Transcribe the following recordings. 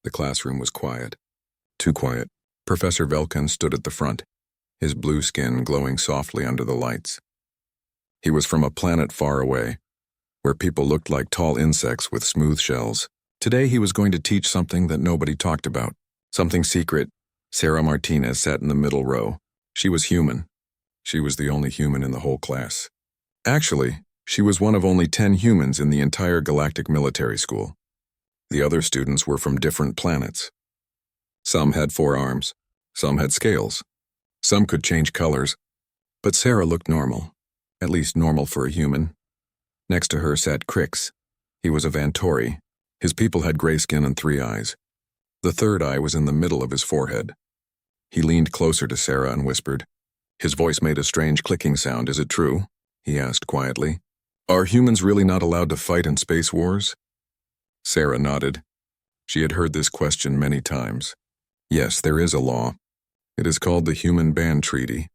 The classroom was quiet. Too quiet. Professor Velkin stood at the front, his blue skin glowing softly under the lights. He was from a planet far away, where people looked like tall insects with smooth shells. Today he was going to teach something that nobody talked about, something secret. Sarah Martinez sat in the middle row. She was human. She was the only human in the whole class. Actually, she was one of only 10 humans in the entire Galactic Military School. The other students were from different planets. Some had 4 arms, some had scales, some could change colors, but Sarah looked normal, at least normal for a human. Next to her sat Crix. He was a Vantori. His people had gray skin and 3 eyes. The third eye was in the middle of his forehead. He leaned closer to Sarah and whispered. His voice made a strange clicking sound. "Is it true?" he asked quietly. "Are humans really not allowed to fight in space wars?" Sarah nodded. She had heard this question many times. Yes, there is a law. It is called the Human Ban Treaty.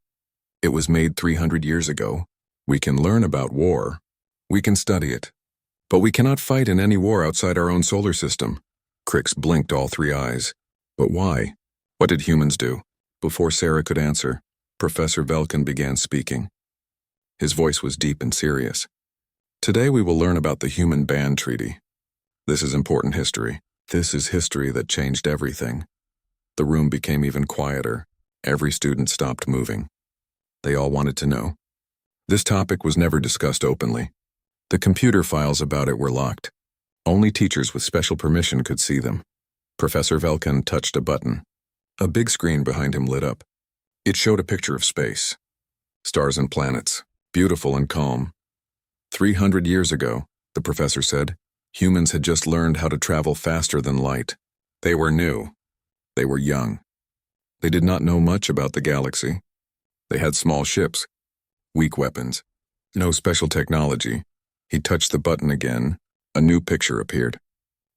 It was made 300 years ago. We can learn about war. We can study it. But we cannot fight in any war outside our own solar system. Crix blinked all 3 eyes. But why? What did humans do? Before Sarah could answer, Professor Velkin began speaking. His voice was deep and serious. Today we will learn about the Human Ban Treaty. This is important history. This is history that changed everything. The room became even quieter. Every student stopped moving. They all wanted to know. This topic was never discussed openly. The computer files about it were locked. Only teachers with special permission could see them. Professor Velkin touched a button. A big screen behind him lit up. It showed a picture of space. Stars and planets, beautiful and calm. 300 years ago, the professor said, humans had just learned how to travel faster than light. They were new. They were young. They did not know much about the galaxy. They had small ships, weak weapons, no special technology. He touched the button again. A new picture appeared.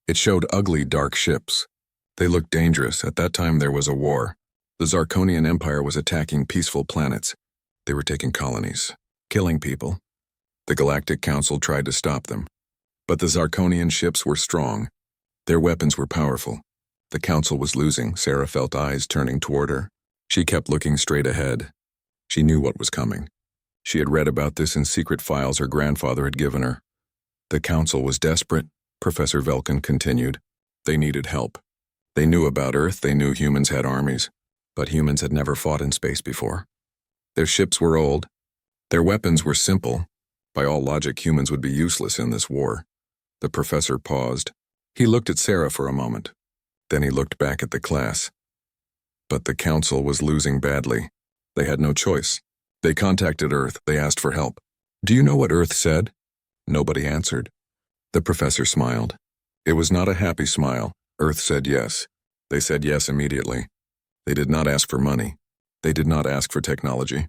It showed ugly, dark ships. They looked dangerous. At that time there was a war. The Zarkonian Empire was attacking peaceful planets. They were taking colonies, killing people. The Galactic Council tried to stop them. But the Zarkonian ships were strong. Their weapons were powerful. The Council was losing. Sarah felt eyes turning toward her. She kept looking straight ahead. She knew what was coming. She had read about this in secret files her grandfather had given her. The Council was desperate, Professor Velkin continued. They needed help. They knew about Earth, they knew humans had armies, but humans had never fought in space before. Their ships were old. Their weapons were simple. By all logic, humans would be useless in this war. The professor paused. He looked at Sarah for a moment. Then he looked back at the class. But the Council was losing badly. They had no choice. They contacted Earth. They asked for help. Do you know what Earth said? Nobody answered. The professor smiled. It was not a happy smile. Earth said yes. They said yes immediately. They did not ask for money. They did not ask for technology.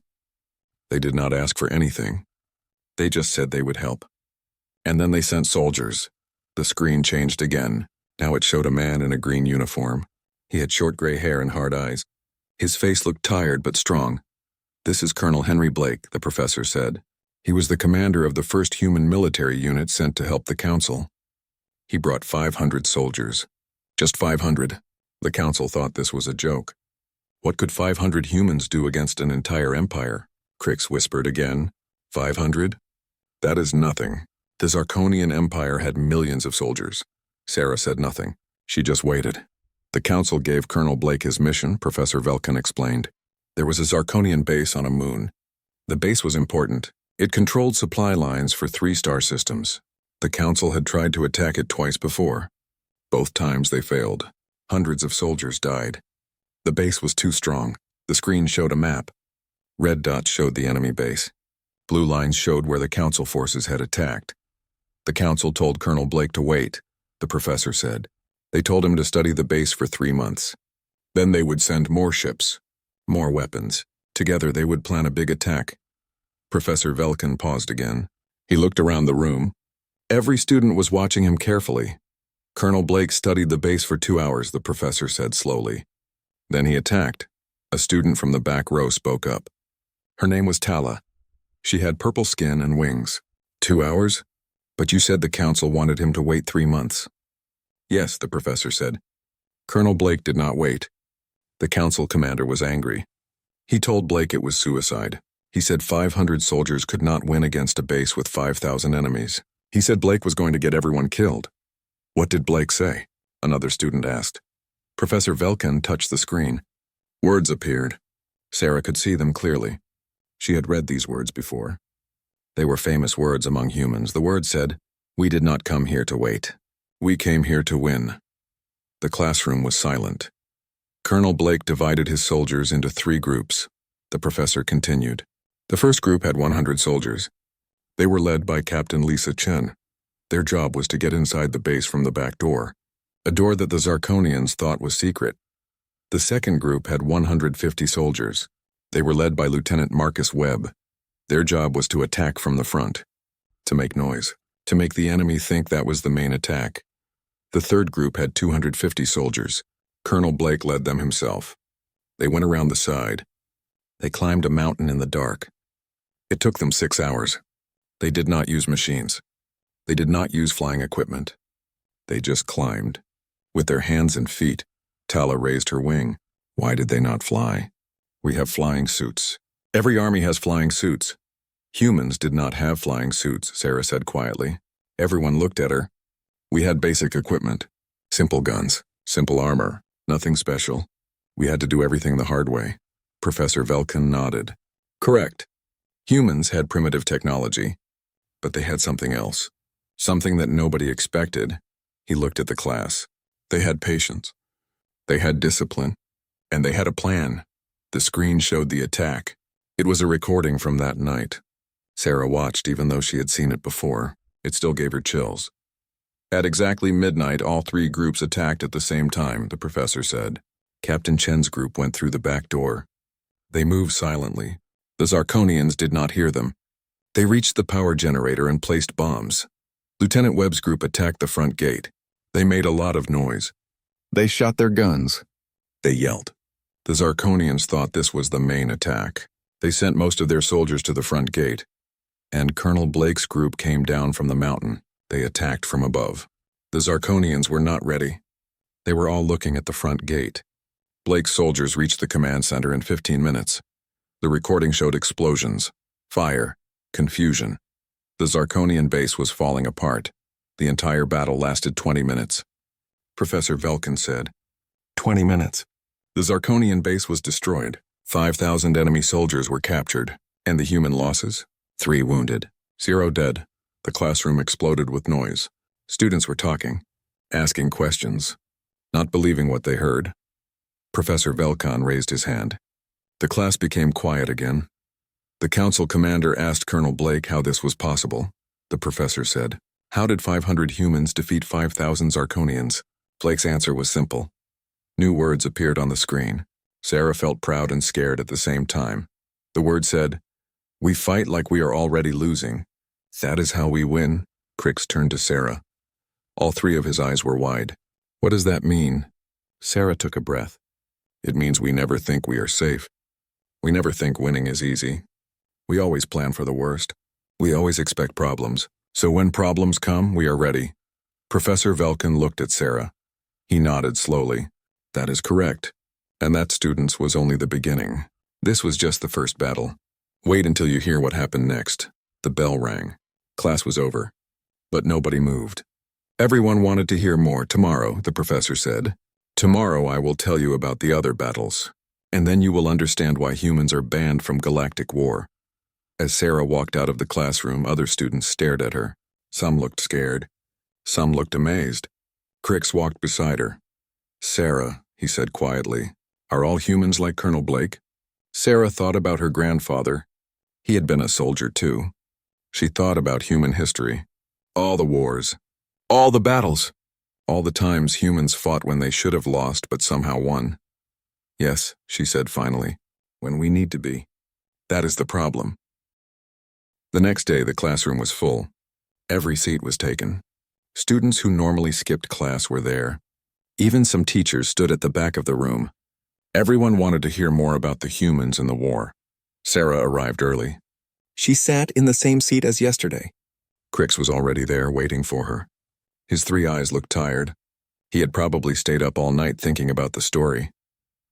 They did not ask for anything. They just said they would help. And then they sent soldiers. The screen changed again. Now it showed a man in a green uniform. He had short gray hair and hard eyes. His face looked tired but strong. This is Colonel Henry Blake, the professor said. He was the commander of the first human military unit sent to help the Council. He brought 500 soldiers. Just 500. The Council thought this was a joke. What could 500 humans do against an entire empire? Crix whispered again. 500? That is nothing. The Zarkonian Empire had millions of soldiers. Sarah said nothing. She just waited. The Council gave Colonel Blake his mission, Professor Velkin explained. There was a Zarkonian base on a moon. The base was important. It controlled supply lines for 3 star systems. The Council had tried to attack it twice before. Both times they failed. Hundreds of soldiers died. The base was too strong. The screen showed a map. Red dots showed the enemy base. Blue lines showed where the Council forces had attacked. The Council told Colonel Blake to wait, the professor said. They told him to study the base for 3 months. Then they would send more ships, more weapons. Together they would plan a big attack. Professor Velkin paused again. He looked around the room. Every student was watching him carefully. Colonel Blake studied the base for 2 hours, the professor said slowly. Then he attacked. A student from the back row spoke up. Her name was Tala. She had purple skin and wings. 2 hours? But you said the Council wanted him to wait 3 months. Yes, the professor said. Colonel Blake did not wait. The council commander was angry. He told Blake it was suicide. He said 500 soldiers could not win against a base with 5,000 enemies. He said Blake was going to get everyone killed. What did Blake say? Another student asked. Professor Velkin touched the screen. Words appeared. Sarah could see them clearly. She had read these words before. They were famous words among humans. The words said, "We did not come here to wait. We came here to win." The classroom was silent. Colonel Blake divided his soldiers into 3 groups. The professor continued. The first group had 100 soldiers. They were led by Captain Lisa Chen. Their job was to get inside the base from the back door, a door that the Zarkonians thought was secret. The second group had 150 soldiers. They were led by Lieutenant Marcus Webb. Their job was to attack from the front, to make noise, to make the enemy think that was the main attack. The third group had 250 soldiers. Colonel Blake led them himself. They went around the side. They climbed a mountain in the dark. It took them 6 hours. They did not use machines. They did not use flying equipment. They just climbed. With their hands and feet, Tala raised her wing. Why did they not fly? We have flying suits. Every army has flying suits. Humans did not have flying suits, Sarah said quietly. Everyone looked at her. We had basic equipment. Simple guns, simple armor, nothing special. We had to do everything the hard way. Professor Velkin nodded. Correct. Humans had primitive technology, but they had something else. Something that nobody expected. He looked at the class. They had patience. They had discipline. And they had a plan. The screen showed the attack. It was a recording from that night. Sarah watched even though she had seen it before. It still gave her chills. At exactly midnight, all 3 groups attacked at the same time, the professor said. Captain Chen's group went through the back door. They moved silently. The Zarkonians did not hear them. They reached the power generator and placed bombs. Lieutenant Webb's group attacked the front gate. They made a lot of noise. They shot their guns. They yelled. The Zarkonians thought this was the main attack. They sent most of their soldiers to the front gate. And Colonel Blake's group came down from the mountain. They attacked from above. The Zarkonians were not ready. They were all looking at the front gate. Blake's soldiers reached the command center in 15 minutes. The recording showed explosions, fire, confusion. The Zarkonian base was falling apart. The entire battle lasted 20 minutes. Professor Velkin said, 20 minutes. The Zarkonian base was destroyed. 5,000 enemy soldiers were captured. And the human losses? 3 wounded. 0 dead. The classroom exploded with noise. Students were talking, asking questions, not believing what they heard. Professor Velkin raised his hand. The class became quiet again. The council commander asked Colonel Blake how this was possible. The professor said, "How did 500 humans defeat 5,000 Zarkonians?" Blake's answer was simple. New words appeared on the screen. Sarah felt proud and scared at the same time. The word said, "We fight like we are already losing. That is how we win." Crix turned to Sarah. All 3 of his eyes were wide. What does that mean? Sarah took a breath. It means we never think we are safe. We never think winning is easy. We always plan for the worst. We always expect problems. So when problems come, we are ready. Professor Velkin looked at Sarah. He nodded slowly. That is correct. And that, students, was only the beginning. This was just the first battle. Wait until you hear what happened next. The bell rang. Class was over. But nobody moved. Everyone wanted to hear more. Tomorrow, the professor said. Tomorrow I will tell you about the other battles. And then you will understand why humans are banned from Galactic War. As Sarah walked out of the classroom, other students stared at her. Some looked scared. Some looked amazed. Crix walked beside her. Sarah, he said quietly, are all humans like Colonel Blake? Sarah thought about her grandfather. He had been a soldier too. She thought about human history. All the wars. All the battles. All the times humans fought when they should have lost but somehow won. Yes, she said finally, when we need to be. That is the problem. The next day, the classroom was full. Every seat was taken. Students who normally skipped class were there. Even some teachers stood at the back of the room. Everyone wanted to hear more about the humans in the war. Sarah arrived early. She sat in the same seat as yesterday. Crix was already there, waiting for her. His 3 eyes looked tired. He had probably stayed up all night thinking about the story.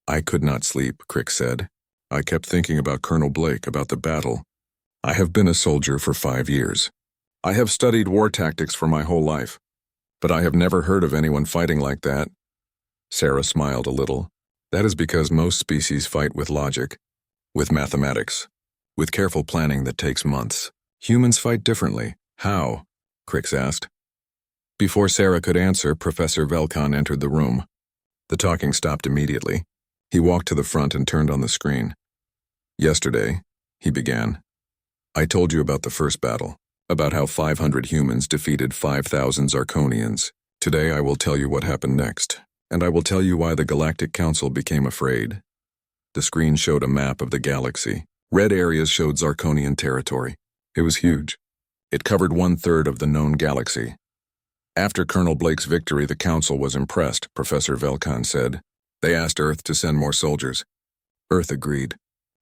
I could not sleep, Crick said. I kept thinking about Colonel Blake, about the battle. I have been a soldier for 5 years. I have studied war tactics for my whole life, but I have never heard of anyone fighting like that. Sarah smiled a little. That is because most species fight with logic, with mathematics, with careful planning that takes months. Humans fight differently. How? Crix asked. Before Sarah could answer, Professor Velkan entered the room. The talking stopped immediately. He walked to the front and turned on the screen. Yesterday, he began, I told you about the first battle, about how 500 humans defeated 5,000 Zarkonians. Today I will tell you what happened next, and I will tell you why the Galactic Council became afraid. The screen showed a map of the galaxy. Red areas showed Zarkonian territory. It was huge. It covered 1/3 of the known galaxy. After Colonel Blake's victory, the Council was impressed, Professor Velkan said. They asked Earth to send more soldiers. Earth agreed.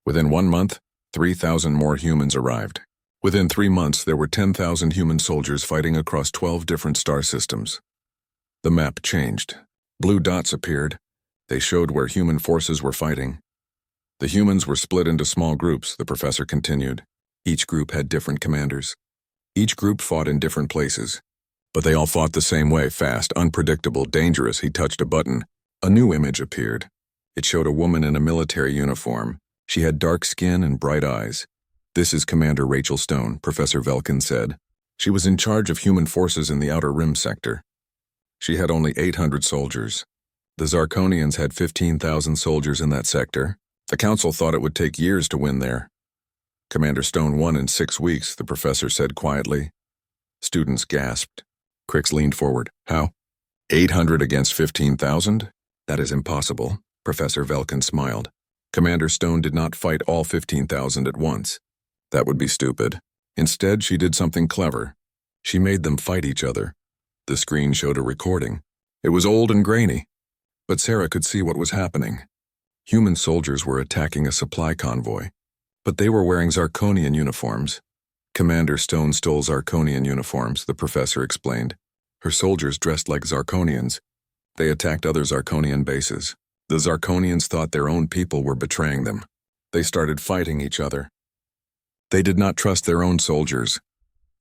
Within 1 month, 3,000 more humans arrived. Within 3 months, there were 10,000 human soldiers fighting across 12 different star systems. The map changed. Blue dots appeared. They showed where human forces were fighting. The humans were split into small groups, the professor continued. Each group had different commanders. Each group fought in different places. But they all fought the same way, fast, unpredictable, dangerous. He touched a button. A new image appeared. It showed a woman in a military uniform. She had dark skin and bright eyes. This is Commander Rachel Stone, Professor Velkan said. She was in charge of human forces in the Outer Rim sector. She had only 800 soldiers. The Zarkonians had 15,000 soldiers in that sector. The Council thought it would take years to win there. Commander Stone won in 6 weeks, the professor said quietly. Students gasped. Crix leaned forward. How? 800 against 15,000? That is impossible, Professor Velkan smiled. Commander Stone did not fight all 15,000 at once. That would be stupid. Instead, she did something clever. She made them fight each other. The screen showed a recording. It was old and grainy, but Sarah could see what was happening. Human soldiers were attacking a supply convoy, but they were wearing Zarkonian uniforms. Commander Stone stole Zarkonian uniforms, the professor explained. Her soldiers dressed like Zarkonians. They attacked other Zarkonian bases. The Zarkonians thought their own people were betraying them. They started fighting each other. They did not trust their own soldiers.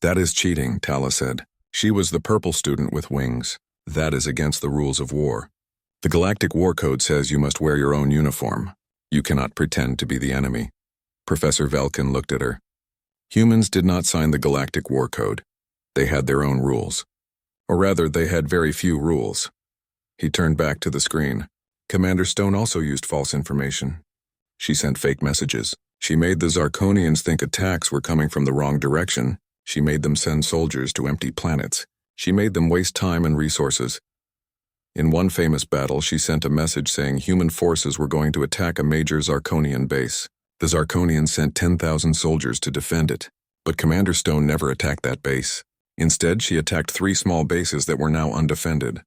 That is cheating, Tala said. She was the purple student with wings. That is against the rules of war. The Galactic War Code says you must wear your own uniform. You cannot pretend to be the enemy. Professor Velkan looked at her. Humans did not sign the Galactic War Code. They had their own rules. Or rather, they had very few rules. He turned back to the screen. Commander Stone also used false information. She sent fake messages. She made the Zarkonians think attacks were coming from the wrong direction. She made them send soldiers to empty planets. She made them waste time and resources. In one famous battle, she sent a message saying human forces were going to attack a major Zarkonian base. The Zarkonians sent 10,000 soldiers to defend it, but Commander Stone never attacked that base. Instead, she attacked 3 small bases that were now undefended.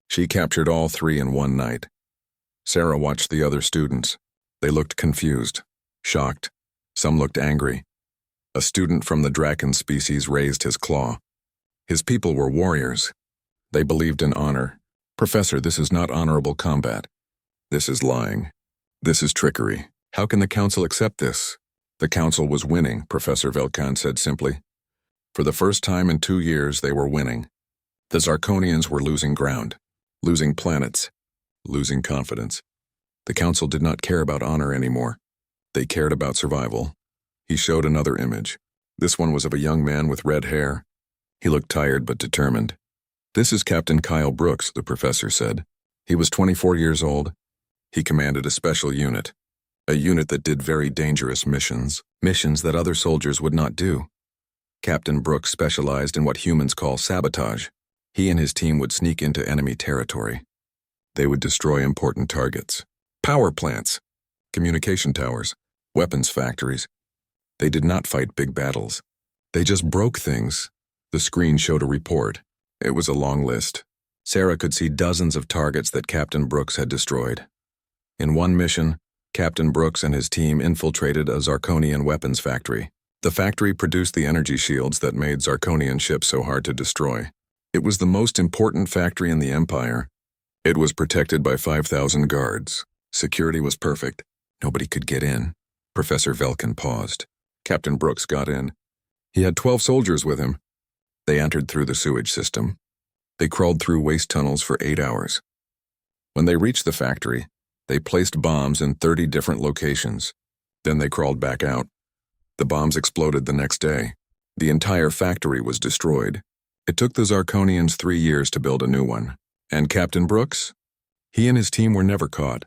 She captured all 3 in one night. Sarah watched the other students. They looked confused, shocked. Some looked angry. A student from the Draken species raised his claw. His people were warriors. They believed in honor. Professor, this is not honorable combat. This is lying. This is trickery. How can the Council accept this? The Council was winning, Professor Velkan said simply. For the first time in 2 years, they were winning. The Zarkonians were losing ground, losing planets, losing confidence. The Council did not care about honor anymore. They cared about survival. He showed another image. This one was of a young man with red hair. He looked tired but determined. This is Captain Kyle Brooks, the professor said. He was 24 years old. He commanded a special unit. A unit that did very dangerous missions that other soldiers would not do. Captain Brooks specialized in what humans call sabotage. He and his team would sneak into enemy territory. They would destroy important targets. Power plants, communication towers, weapons factories. They did not fight big battles. They just broke things. The screen showed a report. It was a long list. Sarah could see dozens of targets that Captain Brooks had destroyed. In one mission, Captain Brooks and his team infiltrated a Zarkonian weapons factory. The factory produced the energy shields that made Zarkonian ships so hard to destroy. It was the most important factory in the Empire. It was protected by 5,000 guards. Security was perfect. Nobody could get in. Professor Velkin paused. Captain Brooks got in. He had 12 soldiers with him. They entered through the sewage system. They crawled through waste tunnels for 8 hours. When they reached the factory, they placed bombs in 30 different locations. Then they crawled back out. The bombs exploded the next day. The entire factory was destroyed. It took the Zarkonians 3 years to build a new one. And Captain Brooks? He and his team were never caught.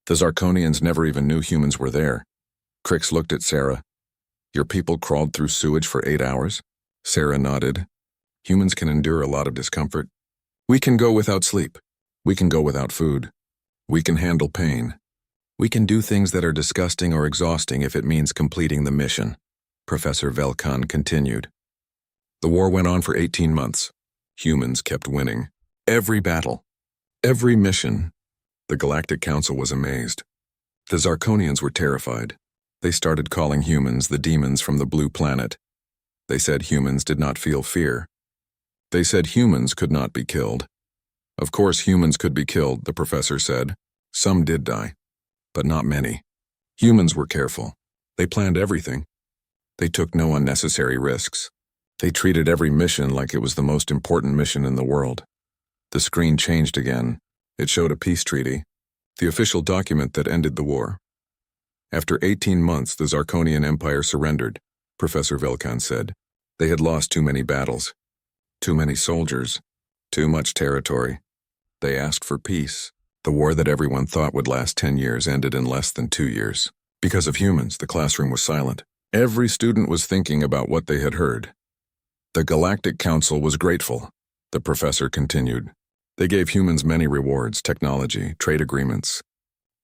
The Zarkonians never even knew humans were there. Crix looked at Sarah. Your people crawled through sewage for 8 hours? Sarah nodded. Humans can endure a lot of discomfort. We can go without sleep. We can go without food. We can handle pain. We can do things that are disgusting or exhausting if it means completing the mission. Professor Velkan continued. The war went on for 18 months. Humans kept winning. Every battle. Every mission. The Galactic Council was amazed. The Zarkonians were terrified. They started calling humans the demons from the blue planet. They said humans did not feel fear. They said humans could not be killed. Of course humans could be killed, the professor said. Some did die, but not many. Humans were careful. They planned everything. They took no unnecessary risks. They treated every mission like it was the most important mission in the world. The screen changed again. It showed a peace treaty, the official document that ended the war. After 18 months, the Zarkonian Empire surrendered, Professor Velkan said. They had lost too many battles, too many soldiers, too much territory. They asked for peace. The war that everyone thought would last 10 years ended in less than 2 years. Because of humans, the classroom was silent. Every student was thinking about what they had heard. The Galactic Council was grateful, the professor continued. They gave humans many rewards, technology, trade agreements,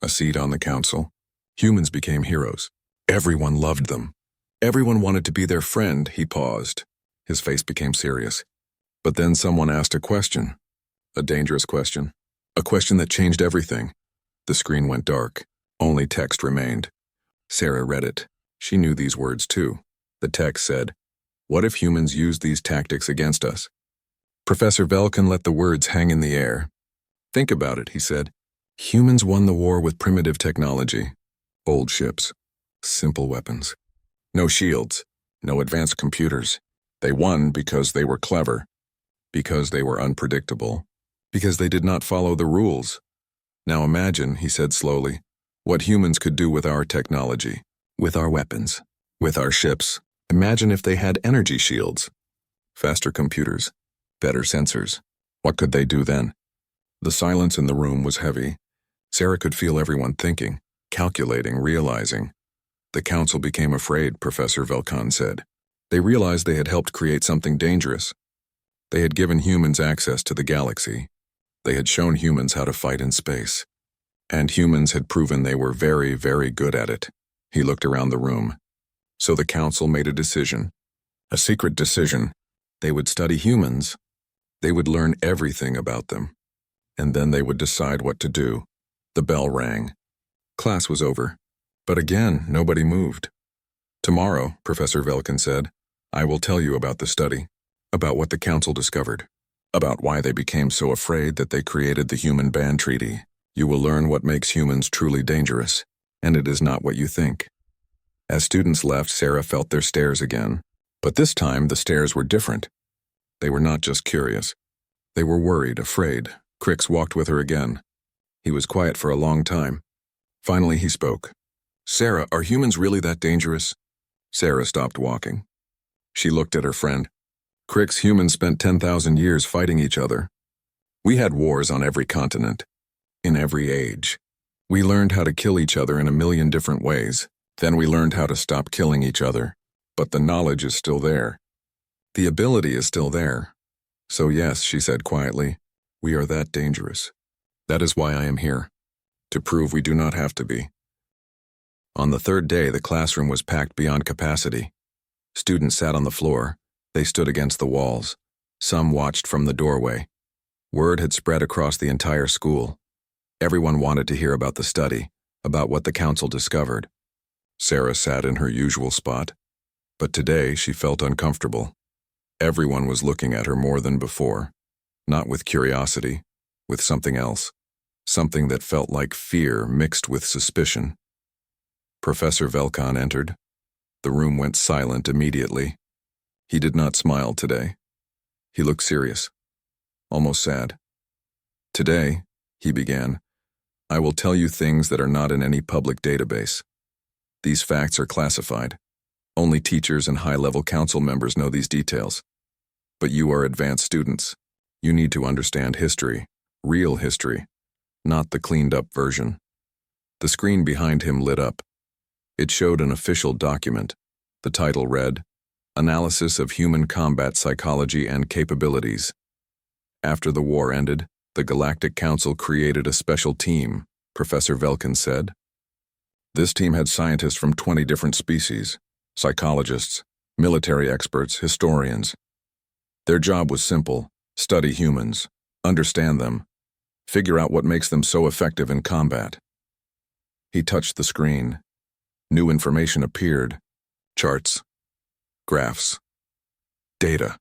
a seat on the council. Humans became heroes. Everyone loved them. Everyone wanted to be their friend. He paused. His face became serious. But then someone asked a question. A dangerous question. A question that changed everything. The screen went dark. Only text remained. Sarah read it. She knew these words too. The text said, "What if humans used these tactics against us?" Professor Velkan let the words hang in the air. Think about it, he said. Humans won the war with primitive technology. Old ships. Simple weapons. No shields. No advanced computers. They won because they were clever. Because they were unpredictable. Because they did not follow the rules. Now imagine, he said slowly, what humans could do with our technology. With our weapons. With our ships. Imagine if they had energy shields. Faster computers. Better sensors. What could they do then? The silence in the room was heavy. Sarah could feel everyone thinking, calculating, realizing. The council became afraid, Professor Velkan said. They realized they had helped create something dangerous. They had given humans access to the galaxy. They had shown humans how to fight in space. And humans had proven they were very, very good at it. He looked around the room. So the council made a decision. A secret decision. They would study humans. They would learn everything about them. And then they would decide what to do. The bell rang. Class was over. But again, nobody moved. Tomorrow, Professor Velkan said, I will tell you about the study, about what the council discovered, about why they became so afraid that they created the Human Ban Treaty. You will learn what makes humans truly dangerous, and it is not what you think. As students left, Sarah felt their stares again. But this time, the stares were different. They were not just curious. They were worried, afraid. Crix walked with her again. He was quiet for a long time. Finally, he spoke. Sarah, are humans really that dangerous? Sarah stopped walking. She looked at her friend. Crix, humans spent 10,000 years fighting each other. We had wars on every continent, in every age. We learned how to kill each other in a million different ways. Then we learned how to stop killing each other. But the knowledge is still there. The ability is still there. So yes, she said quietly, we are that dangerous. That is why I am here. To prove we do not have to be. On the third day, the classroom was packed beyond capacity. Students sat on the floor. They stood against the walls. Some watched from the doorway. Word had spread across the entire school. Everyone wanted to hear about the study, about what the council discovered. Sarah sat in her usual spot. But today she felt uncomfortable. Everyone was looking at her more than before. Not with curiosity, with something else, something that felt like fear mixed with suspicion. Professor Velkan entered. The room went silent immediately. He did not smile today. He looked serious, almost sad. Today, he began, I will tell you things that are not in any public database. These facts are classified. Only teachers and high-level council members know these details. But you are advanced students. You need to understand history, real history, not the cleaned-up version. The screen behind him lit up. It showed an official document. The title read, Analysis of Human Combat Psychology and Capabilities. After the war ended, the Galactic Council created a special team, Professor Velkan said. This team had scientists from 20 different species, psychologists, military experts, historians. Their job was simple: study humans, understand them, figure out what makes them so effective in combat. He touched the screen. New information appeared. Charts, graphs, data.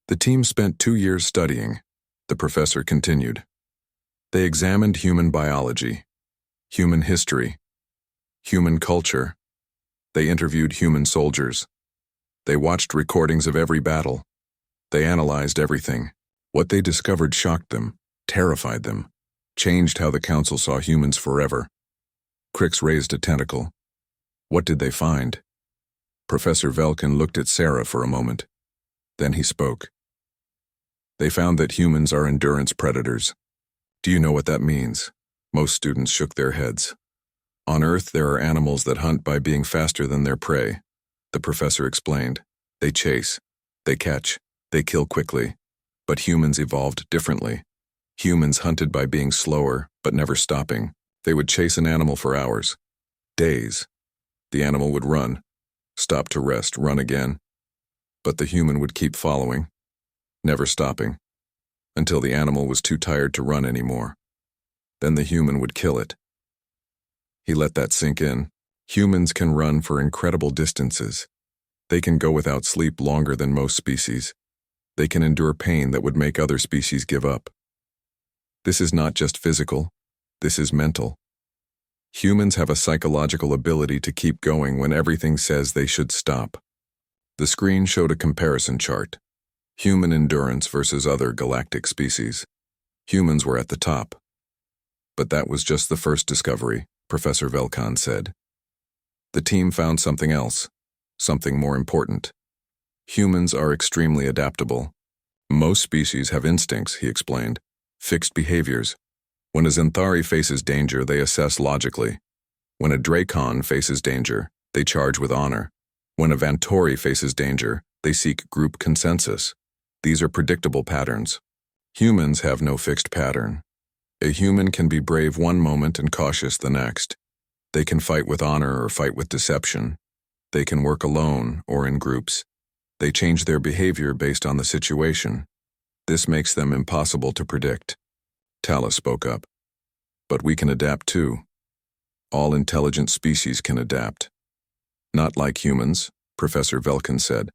The team spent 2 years studying. The professor continued. They examined human biology, human history, human culture. They interviewed human soldiers. They watched recordings of every battle. They analyzed everything. What they discovered shocked them, terrified them, changed how the council saw humans forever. Crix raised a tentacle. What did they find? Professor Velkan looked at Sarah for a moment. Then he spoke. They found that humans are endurance predators. Do you know what that means? Most students shook their heads. On Earth, there are animals that hunt by being faster than their prey. The professor explained. They chase, they catch, they kill quickly. But humans evolved differently. Humans hunted by being slower, but never stopping. They would chase an animal for hours, days. The animal would run, stop to rest, run again. But the human would keep following, never stopping, until the animal was too tired to run anymore. Then the human would kill it. He let that sink in. Humans can run for incredible distances. They can go without sleep longer than most species. They can endure pain that would make other species give up. This is not just physical, this is mental. Humans have a psychological ability to keep going when everything says they should stop. The screen showed a comparison chart. Human endurance versus other galactic species. Humans were at the top. But that was just the first discovery, Professor Velkan said. The team found something else, something more important. Humans are extremely adaptable. Most species have instincts, he explained, fixed behaviors. When a Xanthari faces danger, they assess logically. When a Dracon faces danger, they charge with honor. When a Vantori faces danger, they seek group consensus. These are predictable patterns. Humans have no fixed pattern. A human can be brave one moment and cautious the next. They can fight with honor or fight with deception. They can work alone or in groups. They change their behavior based on the situation. This makes them impossible to predict. Tala spoke up. But we can adapt too. All intelligent species can adapt. Not like humans, Professor Velkan said.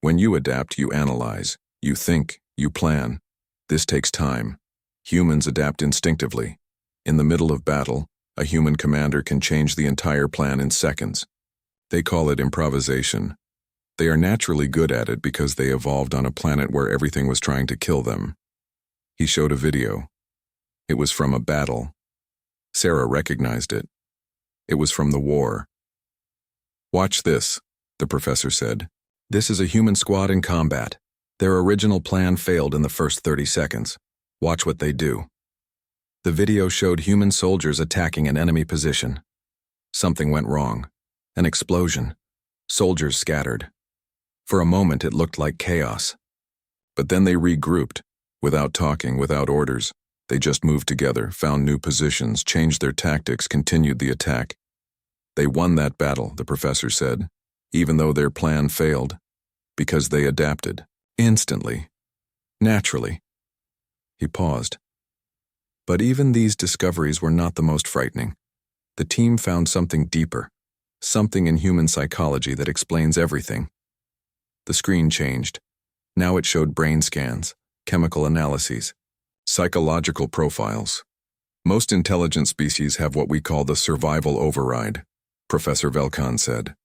When you adapt, you analyze, you think, you plan. This takes time. Humans adapt instinctively. In the middle of battle, a human commander can change the entire plan in seconds. They call it improvisation. They are naturally good at it because they evolved on a planet where everything was trying to kill them. He showed a video. It was from a battle. Sarah recognized it. It was from the war. Watch this, the professor said. This is a human squad in combat. Their original plan failed in the first 30 seconds. Watch what they do. The video showed human soldiers attacking an enemy position. Something went wrong. An explosion. Soldiers scattered. For a moment it looked like chaos. But then they regrouped. Without talking, without orders. They just moved together, found new positions, changed their tactics, continued the attack. They won that battle, the professor said, even though their plan failed, because they adapted, instantly, naturally. He paused. But even these discoveries were not the most frightening. The team found something deeper, something in human psychology that explains everything. The screen changed. Now it showed brain scans, chemical analyses. Psychological profiles. Most intelligent species have what we call the survival override, Professor Velkan said.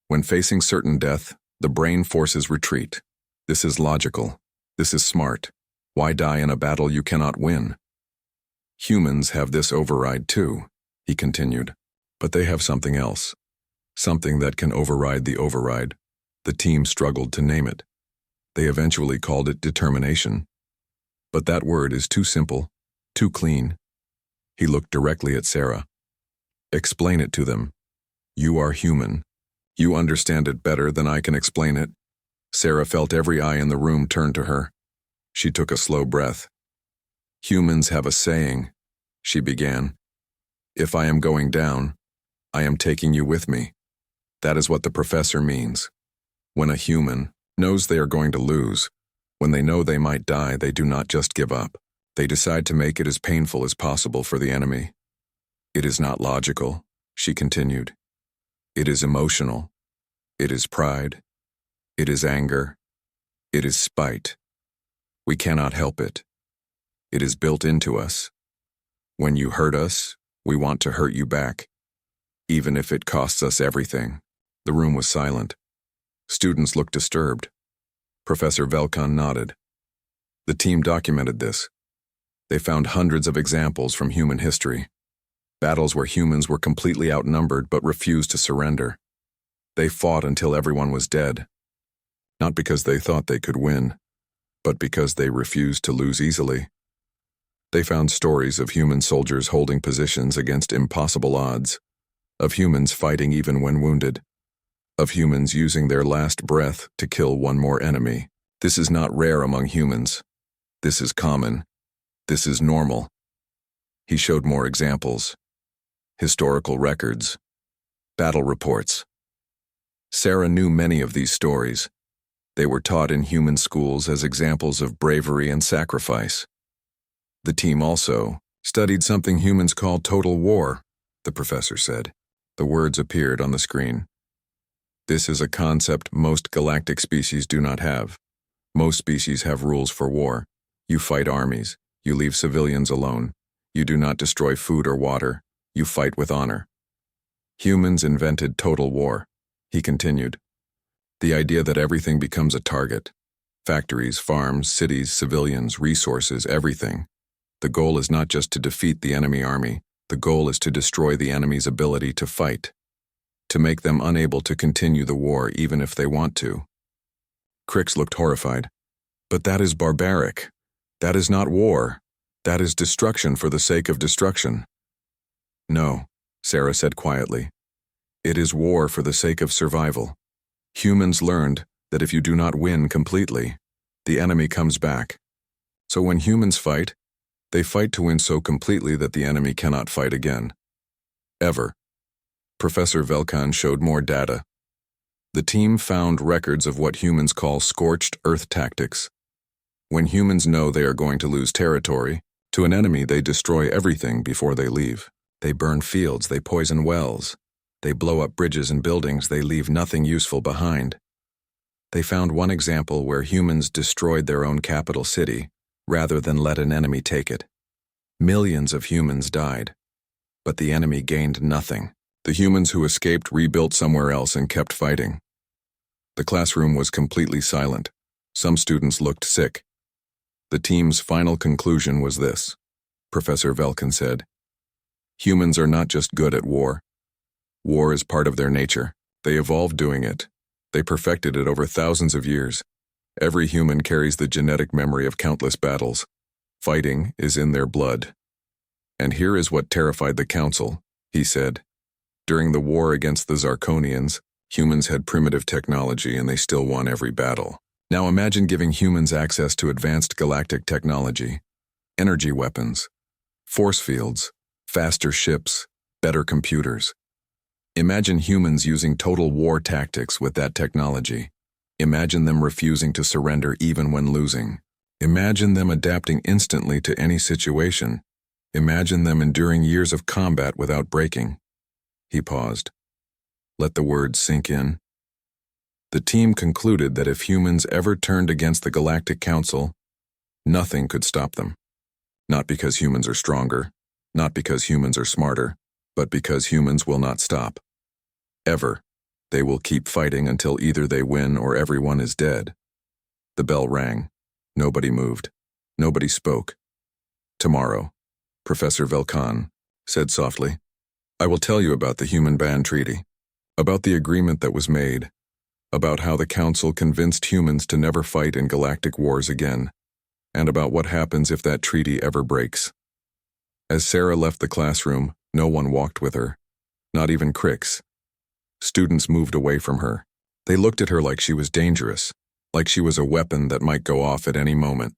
When facing certain death, the brain forces retreat. This is logical. This is smart. Why die in a battle you cannot win? Humans have this override too, he continued. But they have something else. Something that can override the override. The team struggled to name it. They eventually called it determination. But that word is too simple, too clean. He looked directly at Sarah. Explain it to them. You are human. You understand it better than I can explain it. Sarah felt every eye in the room turn to her. She took a slow breath. Humans have a saying, she began. If I am going down, I am taking you with me. That is what the professor means. When a human knows they are going to lose, when they know they might die, they do not just give up. They decide to make it as painful as possible for the enemy. It is not logical, she continued. It is emotional. It is pride. It is anger. It is spite. We cannot help it. It is built into us. When you hurt us, we want to hurt you back, even if it costs us everything. The room was silent. Students looked disturbed. Professor Velkan nodded. The team documented this. They found hundreds of examples from human history. Battles where humans were completely outnumbered but refused to surrender. They fought until everyone was dead. Not because they thought they could win, but because they refused to lose easily. They found stories of human soldiers holding positions against impossible odds, of humans fighting even when wounded, of humans using their last breath to kill one more enemy. This is not rare among humans. This is common. This is normal. He showed more examples. Historical records. Battle reports. Sarah knew many of these stories. They were taught in human schools as examples of bravery and sacrifice. The team also studied something humans call total war, the professor said. The words appeared on the screen. This is a concept most galactic species do not have. Most species have rules for war. You fight armies. You leave civilians alone. You do not destroy food or water. You fight with honor. Humans invented total war, he continued. The idea that everything becomes a target. Factories, farms, cities, civilians, resources, everything. The goal is not just to defeat the enemy army. The goal is to destroy the enemy's ability to fight, to make them unable to continue the war even if they want to. Crix looked horrified. But that is barbaric. That is not war. That is destruction for the sake of destruction. No, Sarah said quietly. It is war for the sake of survival. Humans learned that if you do not win completely, the enemy comes back. So when humans fight, they fight to win so completely that the enemy cannot fight again. Ever. Professor Velkan showed more data. The team found records of what humans call scorched earth tactics. When humans know they are going to lose territory, to an enemy they destroy everything before they leave. They burn fields, they poison wells. They blow up bridges and buildings, they leave nothing useful behind. They found one example where humans destroyed their own capital city, rather than let an enemy take it. Millions of humans died, but the enemy gained nothing. The humans who escaped rebuilt somewhere else and kept fighting. The classroom was completely silent. Some students looked sick. The team's final conclusion was this. Professor Velkan said, humans are not just good at war. War is part of their nature. They evolved doing it. They perfected it over thousands of years. Every human carries the genetic memory of countless battles. Fighting is in their blood. And here is what terrified the council, he said. During the war against the Zarkonians, humans had primitive technology and they still won every battle. Now imagine giving humans access to advanced galactic technology, energy weapons, force fields, faster ships, better computers. Imagine humans using total war tactics with that technology. Imagine them refusing to surrender even when losing. Imagine them adapting instantly to any situation. Imagine them enduring years of combat without breaking. He paused. Let the words sink in. The team concluded that if humans ever turned against the Galactic Council, nothing could stop them. Not because humans are stronger, not because humans are smarter, but because humans will not stop. Ever. They will keep fighting until either they win or everyone is dead. The bell rang. Nobody moved. Nobody spoke. Tomorrow, Professor Velkan said softly, I will tell you about the Human Ban Treaty, about the agreement that was made, about how the Council convinced humans to never fight in galactic wars again, and about what happens if that treaty ever breaks. As Sarah left the classroom, no one walked with her, not even Crix. Students moved away from her. They looked at her like she was dangerous, like she was a weapon that might go off at any moment.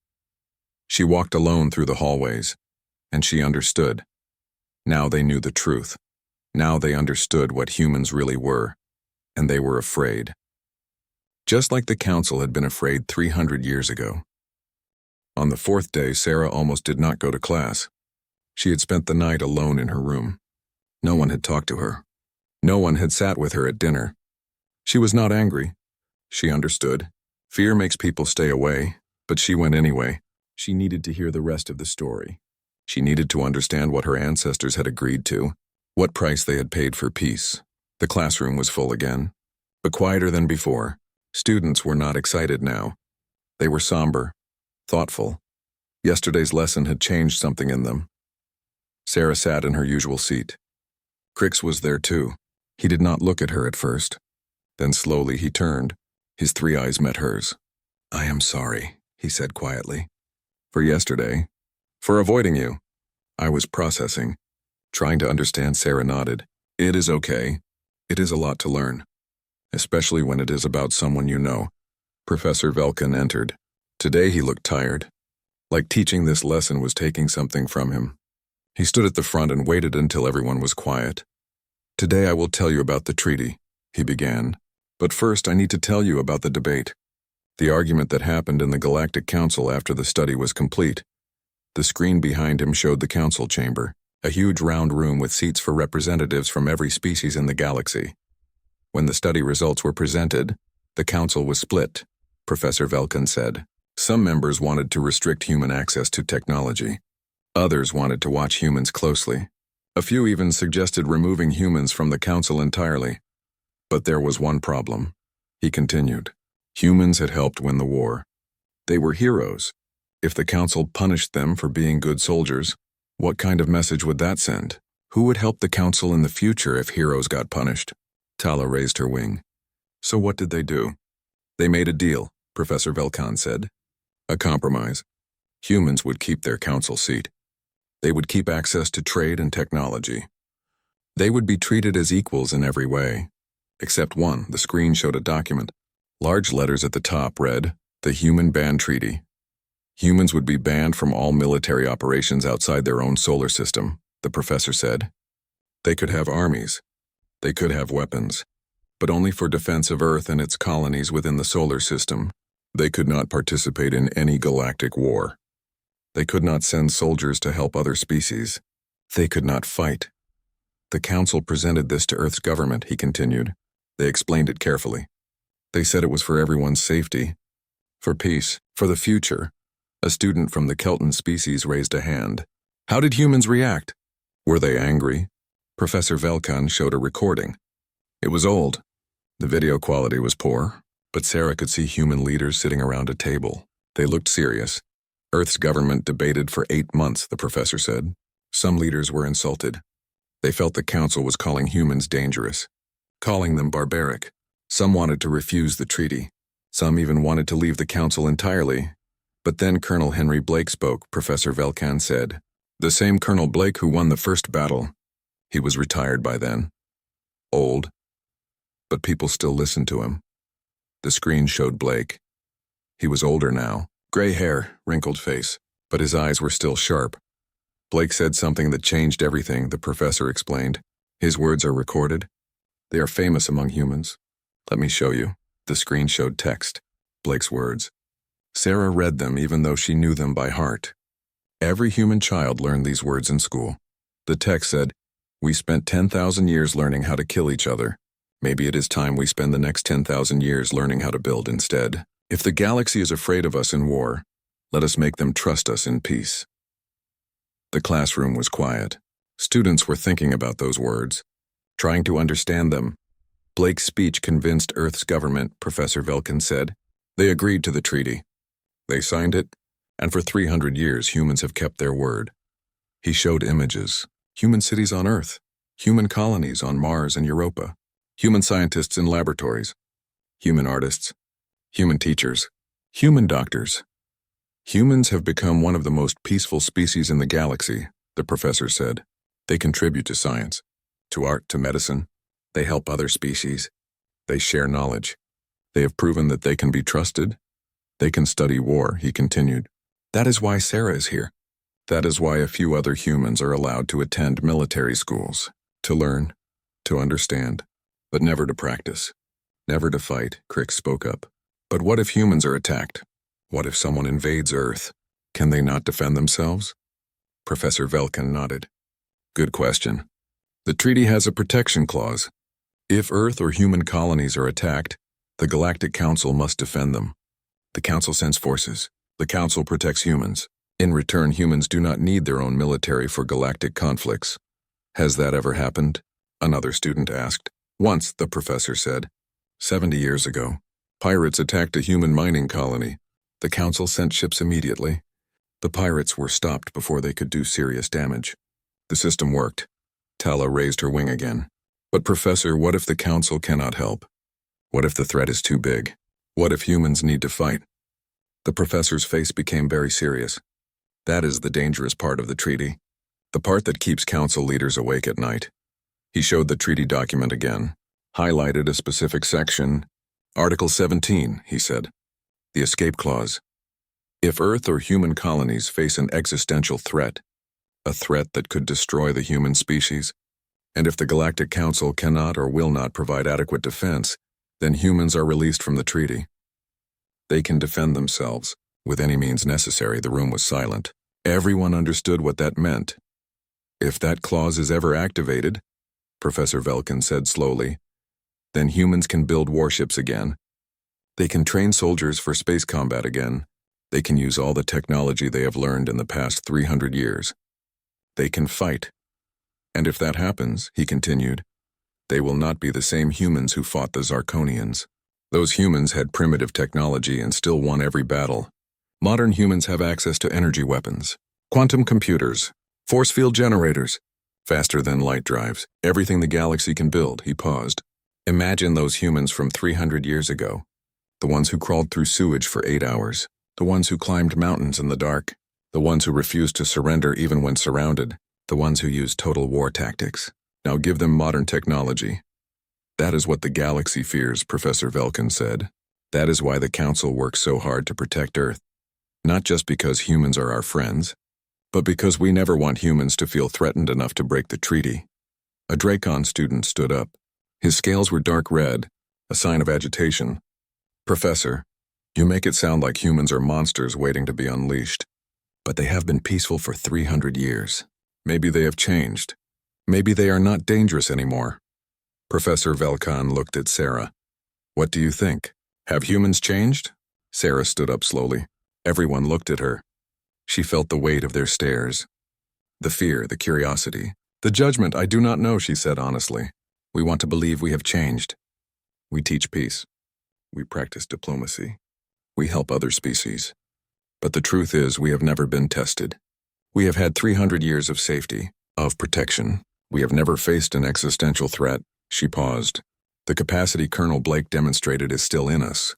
She walked alone through the hallways, and she understood. Now they knew the truth. Now they understood what humans really were, and they were afraid. Just like the Council had been afraid 300 years ago. On the fourth day, Sarah almost did not go to class. She had spent the night alone in her room. No one had talked to her. No one had sat with her at dinner. She was not angry. She understood. Fear makes people stay away, but she went anyway. She needed to hear the rest of the story. She needed to understand what her ancestors had agreed to, what price they had paid for peace. The classroom was full again, but quieter than before. Students were not excited now. They were somber, thoughtful. Yesterday's lesson had changed something in them. Sarah sat in her usual seat. Crix was there too. He did not look at her at first. Then slowly he turned. His three eyes met hers. I am sorry, he said quietly. For yesterday. For avoiding you. I was processing. Trying to understand. Sarah nodded. It is okay. It is a lot to learn. Especially when it is about someone you know. Professor Velkan entered. Today he looked tired. Like teaching this lesson was taking something from him. He stood at the front and waited until everyone was quiet. Today I will tell you about the treaty, he began. But first I need to tell you about the debate. The argument that happened in the Galactic Council after the study was complete. The screen behind him showed the council chamber, a huge round room with seats for representatives from every species in the galaxy. When the study results were presented, the council was split, Professor Velkan said. Some members wanted to restrict human access to technology. Others wanted to watch humans closely. A few even suggested removing humans from the council entirely. But there was one problem. He continued. Humans had helped win the war. They were heroes. If the council punished them for being good soldiers, what kind of message would that send? Who would help the council in the future if heroes got punished? Tala raised her wing. So what did they do? They made a deal, Professor Velkan said. A compromise. Humans would keep their council seat. They would keep access to trade and technology. They would be treated as equals in every way. Except one. The screen showed a document. Large letters at the top read, the Human Ban Treaty. Humans would be banned from all military operations outside their own solar system, the professor said. They could have armies. They could have weapons. But only for defense of Earth and its colonies within the solar system. They could not participate in any galactic war. They could not send soldiers to help other species. They could not fight. The council presented this to Earth's government, he continued. They explained it carefully. They said it was for everyone's safety, for peace, for the future. A student from the Kelton species raised a hand. How did humans react? Were they angry? Professor Velkan showed a recording. It was old. The video quality was poor, but Sarah could see human leaders sitting around a table. They looked serious. Earth's government debated for 8 months, the professor said. Some leaders were insulted. They felt the council was calling humans dangerous, calling them barbaric. Some wanted to refuse the treaty. Some even wanted to leave the council entirely. But then Colonel Henry Blake spoke, Professor Velkan said. The same Colonel Blake who won the first battle. He was retired by then. Old. But people still listened to him. The screen showed Blake. He was older now. Gray hair, wrinkled face, but his eyes were still sharp. Blake said something that changed everything, the professor explained. His words are recorded. They are famous among humans. Let me show you. The screen showed text. Blake's words. Sarah read them even though she knew them by heart. Every human child learned these words in school. The text said, we spent 10,000 years learning how to kill each other. Maybe it is time we spend the next 10,000 years learning how to build instead. If the galaxy is afraid of us in war, let us make them trust us in peace. The classroom was quiet. Students were thinking about those words, trying to understand them. Blake's speech convinced Earth's government, Professor Velkin said. They agreed to the treaty. They signed it, and for 300 years humans have kept their word. He showed images. Human cities on Earth, human colonies on Mars and Europa, human scientists in laboratories, human artists, human teachers, human doctors. Humans have become one of the most peaceful species in the galaxy, the professor said. They contribute to science, to art, to medicine. They help other species. They share knowledge. They have proven that they can be trusted. They can study war, he continued. That is why Sarah is here. That is why a few other humans are allowed to attend military schools, to learn, to understand, but never to practice. Never to fight, Crick spoke up. But what if humans are attacked? What if someone invades Earth? Can they not defend themselves? Professor Velkin nodded. Good question. The treaty has a protection clause. If Earth or human colonies are attacked, the Galactic Council must defend them. The Council sends forces. The Council protects humans. In return, humans do not need their own military for galactic conflicts. Has that ever happened? Another student asked. Once, the professor said. 70 years ago. Pirates attacked a human mining colony. The Council sent ships immediately. The pirates were stopped before they could do serious damage. The system worked. Tala raised her wing again. But Professor, what if the Council cannot help? What if the threat is too big? What if humans need to fight? The professor's face became very serious. That is the dangerous part of the treaty. The part that keeps Council leaders awake at night. He showed the treaty document again, highlighted a specific section. Article 17, he said. The escape clause. If Earth or human colonies face an existential threat, a threat that could destroy the human species, and if the Galactic Council cannot or will not provide adequate defense, then humans are released from the treaty. They can defend themselves. With any means necessary. The room was silent. Everyone understood what that meant. If that clause is ever activated, Professor Velkin said slowly, then humans can build warships again. They can train soldiers for space combat again. They can use all the technology they have learned in the past 300 years. They can fight. And if that happens, he continued, they will not be the same humans who fought the Zarkonians. Those humans had primitive technology and still won every battle. Modern humans have access to energy weapons, quantum computers, force field generators, faster than light drives, everything the galaxy can build. He paused. Imagine those humans from 300 years ago, the ones who crawled through sewage for 8 hours, the ones who climbed mountains in the dark, the ones who refused to surrender even when surrounded, the ones who used total war tactics. Now give them modern technology. That is what the galaxy fears, Professor Velkin said. That is why the Council works so hard to protect Earth. Not just because humans are our friends, but because we never want humans to feel threatened enough to break the treaty. A Dracon student stood up. His scales were dark red, a sign of agitation. Professor, you make it sound like humans are monsters waiting to be unleashed. But they have been peaceful for 300 years. Maybe they have changed. Maybe they are not dangerous anymore. Professor Velkin looked at Sarah. What do you think? Have humans changed? Sarah stood up slowly. Everyone looked at her. She felt the weight of their stares. The fear, the curiosity, the judgment. I do not know, she said honestly. We want to believe we have changed. We teach peace. We practice diplomacy. We help other species. But the truth is, we have never been tested. We have had 300 years of safety, of protection. We have never faced an existential threat. She paused. The capacity Colonel Blake demonstrated is still in us.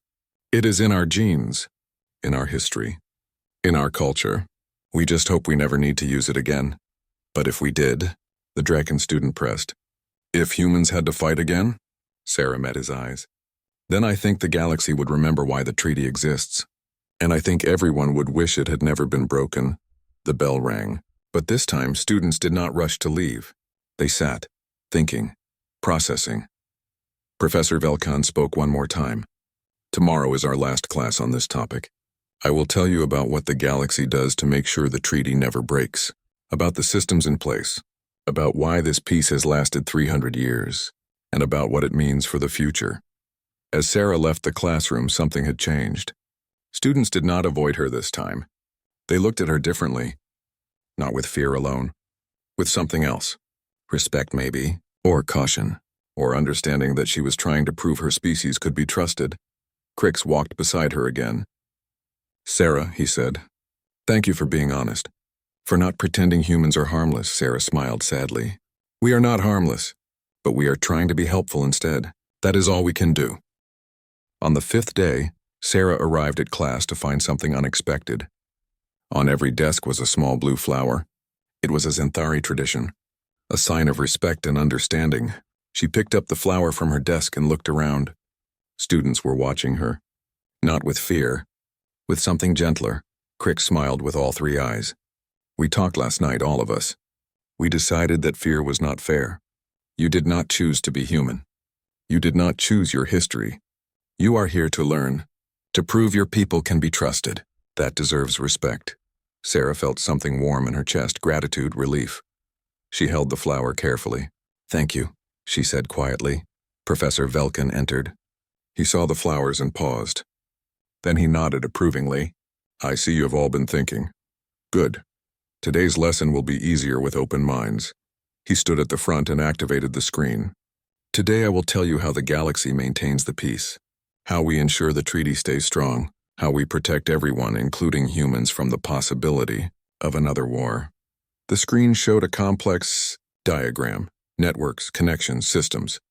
It is in our genes, in our history, in our culture. We just hope we never need to use it again. But if we did, the Draken student pressed. If humans had to fight again? Sarah met his eyes. Then I think the galaxy would remember why the treaty exists. And I think everyone would wish it had never been broken. The bell rang. But this time, students did not rush to leave. They sat, thinking, processing. Professor Velkin spoke one more time. Tomorrow is our last class on this topic. I will tell you about what the galaxy does to make sure the treaty never breaks, about the systems in place, about why this peace has lasted 300 years, and about what it means for the future. As Sarah left the classroom, something had changed. Students did not avoid her this time. They looked at her differently. not with fear alone. With something else. Respect, maybe, or caution, or understanding that she was trying to prove her species could be trusted. Crix walked beside her again. "Sarah," he said, "thank you for being honest. For not pretending humans are harmless." Sarah smiled sadly. "We are not harmless, but we are trying to be helpful instead. That is all we can do." On the 5th day, Sarah arrived at class to find something unexpected. On every desk was a small blue flower. It was a Xanthari tradition, a sign of respect and understanding. She picked up the flower from her desk and looked around. Students were watching her. Not with fear, with something gentler. Crix smiled with all 3 eyes. "We talked last night, all of us. We decided that fear was not fair. You did not choose to be human. You did not choose your history. You are here to learn, to prove your people can be trusted. That deserves respect." Sarah felt something warm in her chest, gratitude, relief. She held the flower carefully. "Thank you," she said quietly. Professor Velkin entered. He saw the flowers and paused. Then he nodded approvingly. "I see you have all been thinking. Good. Today's lesson will be easier with open minds." He stood at the front and activated the screen. "Today I will tell you how the galaxy maintains the peace, how we ensure the treaty stays strong, how we protect everyone, including humans, from the possibility of another war." The screen showed a complex diagram, networks, connections, systems.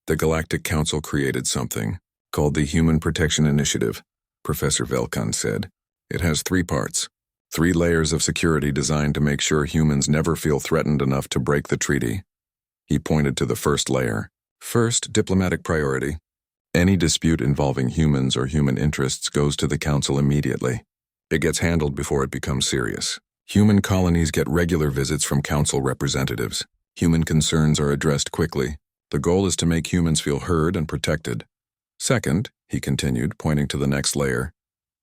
The Galactic Council created something called the Human Protection Initiative, Professor Velkan said. "It has 3 parts, 3 layers of security designed to make sure humans never feel threatened enough to break the treaty." He pointed to the first layer. "First, diplomatic priority. Any dispute involving humans or human interests goes to the Council immediately. It gets handled before it becomes serious. Human colonies get regular visits from Council representatives. Human concerns are addressed quickly. The goal is to make humans feel heard and protected. Second," he continued, pointing to the next layer,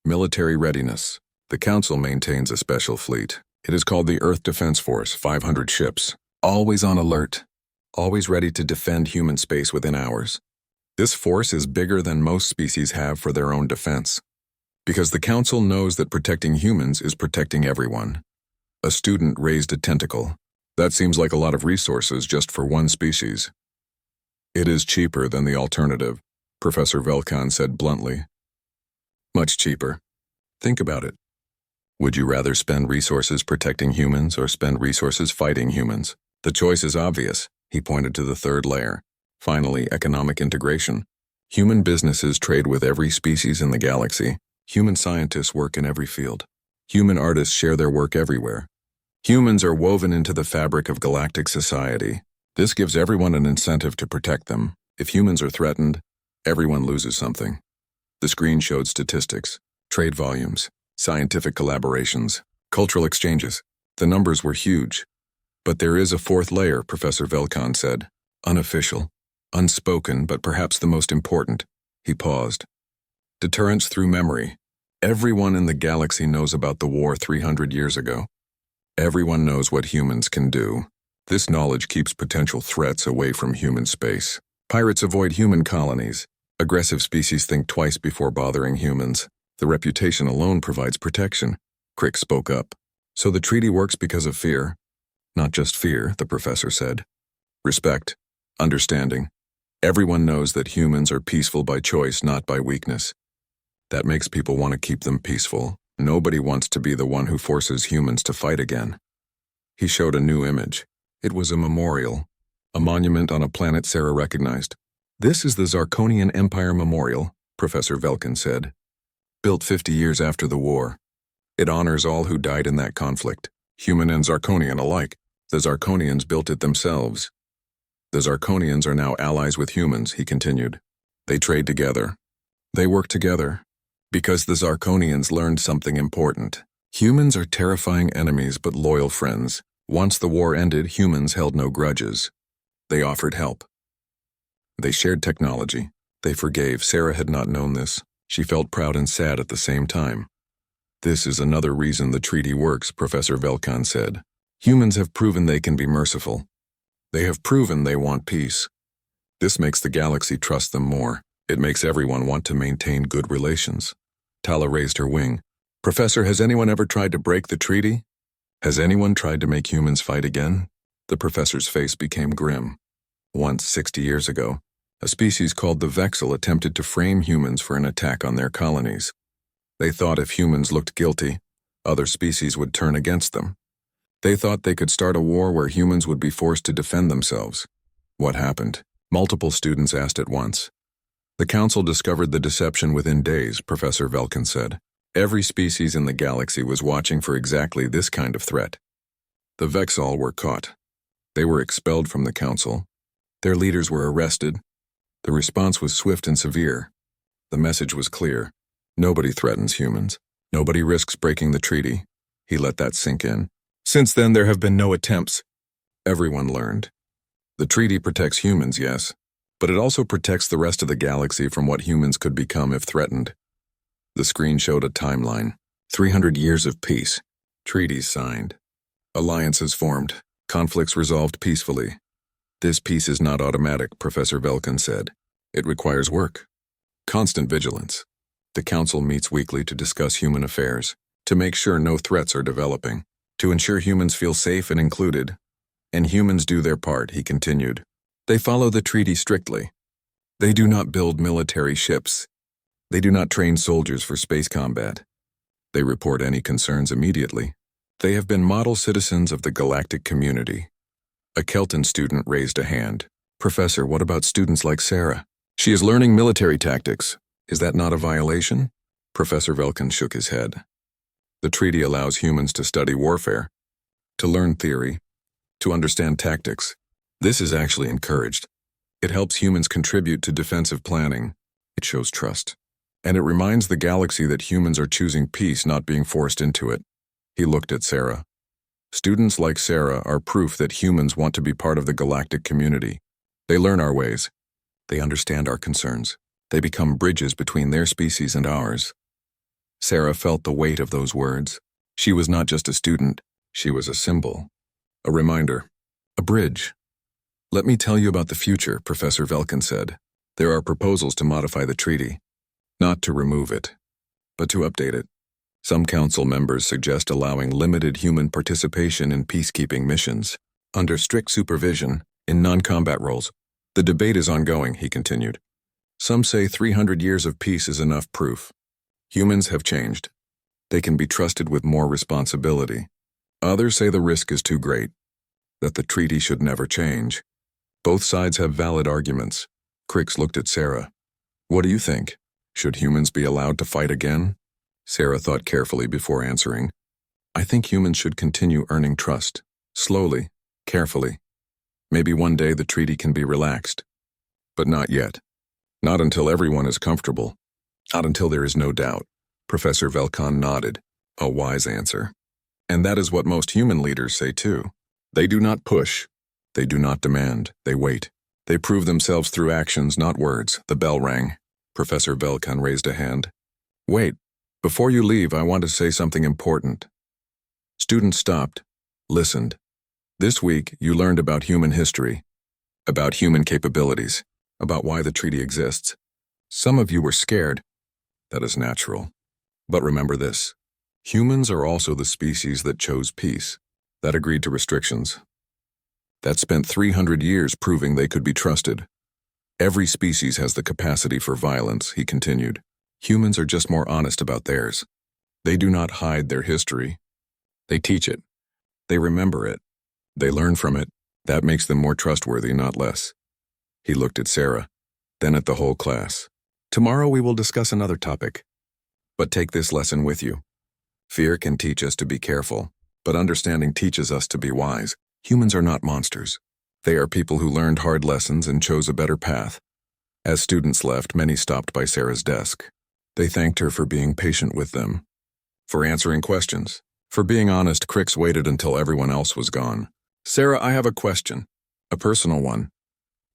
"military readiness. The Council maintains a special fleet. It is called the Earth Defense Force, 500 ships, always on alert, always ready to defend human space within hours. This force is bigger than most species have for their own defense, because the Council knows that protecting humans is protecting everyone." A student raised a tentacle. "That seems like a lot of resources just for one species." "It is cheaper than the alternative," Professor Velkan said bluntly. "Much cheaper. Think about it. Would you rather spend resources protecting humans or spend resources fighting humans? The choice is obvious." He pointed to the 3rd layer. Finally, economic integration. Human businesses trade with every species in the galaxy. Human scientists work in every field. Human artists share their work everywhere. Humans are woven into the fabric of galactic society. This gives everyone an incentive to protect them. If humans are threatened, everyone loses something. The screen showed statistics, trade volumes, scientific collaborations, cultural exchanges. The numbers were huge. "But there is a 4th layer," Professor Velkan said. "Unofficial, unspoken, but perhaps the most important." He paused. "Deterrence through memory. Everyone in the galaxy knows about the war 300 years ago. Everyone knows what humans can do. This knowledge keeps potential threats away from human space. Pirates avoid human colonies. Aggressive species think twice before bothering humans. The reputation alone provides protection." Crix spoke up. "So the treaty works because of fear?" "Not just fear," the professor said. "Respect, understanding. Everyone knows that humans are peaceful by choice, not by weakness. That makes people want to keep them peaceful. Nobody wants to be the one who forces humans to fight again." He showed a new image. It was a memorial, a monument on a planet Sarah recognized. "This is the Zarkonian Empire Memorial," Professor Velkin said. "Built 50 years after the war. It honors all who died in that conflict, human and Zarkonian alike. The Zarkonians built it themselves. The Zarkonians are now allies with humans," he continued. "They trade together. They work together. Because the Zarkonians learned something important. Humans are terrifying enemies but loyal friends. Once the war ended, humans held no grudges. They offered help. They shared technology. They forgave." Sarah had not known this. She felt proud and sad at the same time. "This is another reason the treaty works," Professor Velkan said. "Humans have proven they can be merciful. They have proven they want peace. This makes the galaxy trust them more. It makes everyone want to maintain good relations." Tala raised her wing. "Professor, has anyone ever tried to break the treaty?" Has anyone tried to make humans fight again? The professor's face became grim. Once, 60 years ago, a species called the Vexil attempted to frame humans for an attack on their colonies. They thought if humans looked guilty, other species would turn against them. They thought they could start a war where humans would be forced to defend themselves. What happened? Multiple students asked at once. The council discovered the deception within days, Professor Velkin said. Every species in the galaxy was watching for exactly this kind of threat. The Vexil were caught. They were expelled from the council. Their leaders were arrested. The response was swift and severe. The message was clear. Nobody threatens humans. Nobody risks breaking the treaty. He let that sink in. Since then, there have been no attempts. Everyone learned. The treaty protects humans, yes, but it also protects the rest of the galaxy from what humans could become if threatened. The screen showed a timeline. 300 years of peace. Treaties signed. Alliances formed. Conflicts resolved peacefully. This peace is not automatic, Professor Velkin said. It requires work. Constant vigilance. The council meets weekly to discuss human affairs, to make sure no threats are developing, to ensure humans feel safe and included. And humans do their part, he continued. They follow the treaty strictly. They do not build military ships. They do not train soldiers for space combat. They report any concerns immediately. They have been model citizens of the galactic community. A Kelton student raised a hand. Professor, what about students like Sarah? She is learning military tactics. Is that not a violation? Professor Velkin shook his head. The treaty allows humans to study warfare, to learn theory, to understand tactics. This is actually encouraged. It helps humans contribute to defensive planning. It shows trust. And it reminds the galaxy that humans are choosing peace, not being forced into it. He looked at Sarah. Students like Sarah are proof that humans want to be part of the galactic community. They learn our ways. They understand our concerns. They become bridges between their species and ours. Sarah felt the weight of those words. She was not just a student. She was a symbol. A reminder. A bridge. Let me tell you about the future, Professor Velkin said. There are proposals to modify the treaty. Not to remove it, but to update it. Some council members suggest allowing limited human participation in peacekeeping missions, under strict supervision, in non-combat roles. The debate is ongoing, he continued. Some say 300 years of peace is enough proof. Humans have changed. They can be trusted with more responsibility. Others say the risk is too great, that the treaty should never change. Both sides have valid arguments. Crix looked at Sarah. What do you think? Should humans be allowed to fight again? Sarah thought carefully before answering. I think humans should continue earning trust. Slowly, carefully. Maybe one day the treaty can be relaxed. But not yet. Not until everyone is comfortable. Not until there is no doubt. Professor Velkin nodded. A wise answer. And that is what most human leaders say too. They do not push. They do not demand. They wait. They prove themselves through actions, not words. The bell rang. Professor Velkin raised a hand. Wait. Before you leave, I want to say something important. Students stopped, listened. This week, you learned about human history, about human capabilities, about why the treaty exists. Some of you were scared. That is natural. But remember this. Humans are also the species that chose peace, that agreed to restrictions, that spent 300 years proving they could be trusted. Every species has the capacity for violence, he continued. Humans are just more honest about theirs. They do not hide their history. They teach it. They remember it. They learn from it. That makes them more trustworthy, not less. He looked at Sarah, then at the whole class. Tomorrow we will discuss another topic. But take this lesson with you. Fear can teach us to be careful, but understanding teaches us to be wise. Humans are not monsters. They are people who learned hard lessons and chose a better path. As students left, many stopped by Sarah's desk. They thanked her for being patient with them, for answering questions, for being honest. Crix waited until everyone else was gone. Sarah, I have a question, a personal one.